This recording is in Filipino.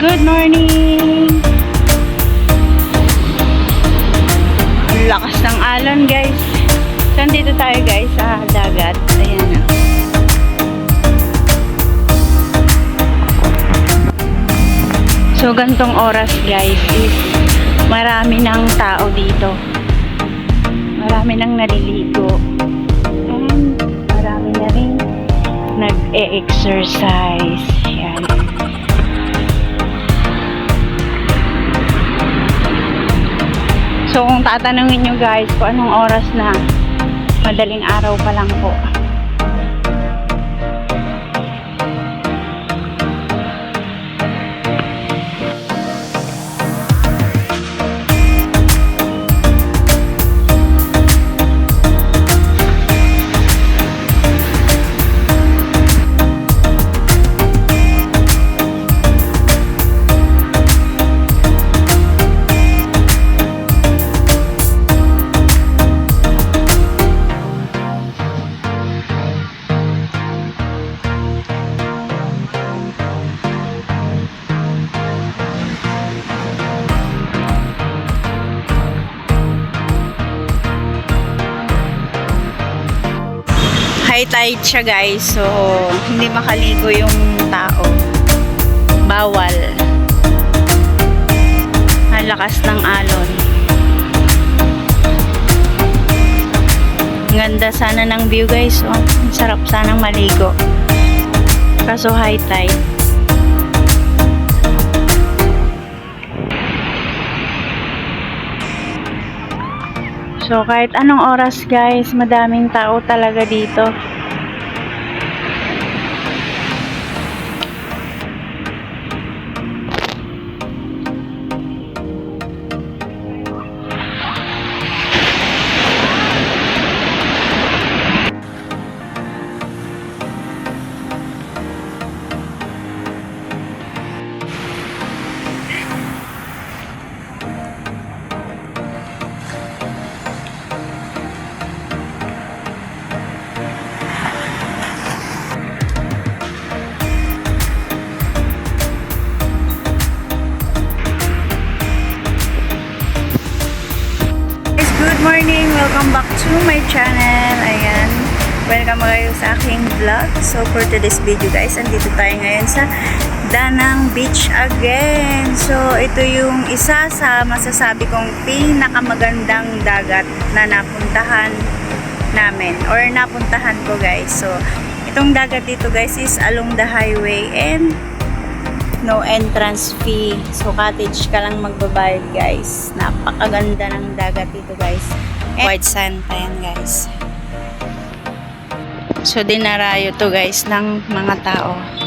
Good morning! Ang lakas ng alon guys. So, dito tayo guys sa dagat. Ayan na. So, gantong oras guys is marami ng tao dito. Marami nang naliligo. And marami na rin nag-e-exercise. Ayan. So, kung tatanungin nyo guys kung anong oras na, madaling araw pa lang po. High tide siya guys, so hindi makaligo yung tao. Bawal. Ang lakas ng alon. Ganda sana ng view guys, oh. Ang sarap sanang maligo. Kaso high tide. So, kahit anong oras guys, madaming tao talaga dito. Good morning! Welcome back to my channel. Ayan. Welcome kayo sa aking vlog. So, for today's video guys, andito tayo ngayon sa Danang Beach again. So, ito yung isa sa masasabi kong pinakamagandang dagat na napuntahan namin. Or napuntahan ko guys. So, itong dagat dito guys is along the highway and no entrance fee. So, cottage ka lang magbabayad guys. Napakaganda ng dagat dito guys. And white sand pa yan guys. So, dinarayo to guys ng mga tao.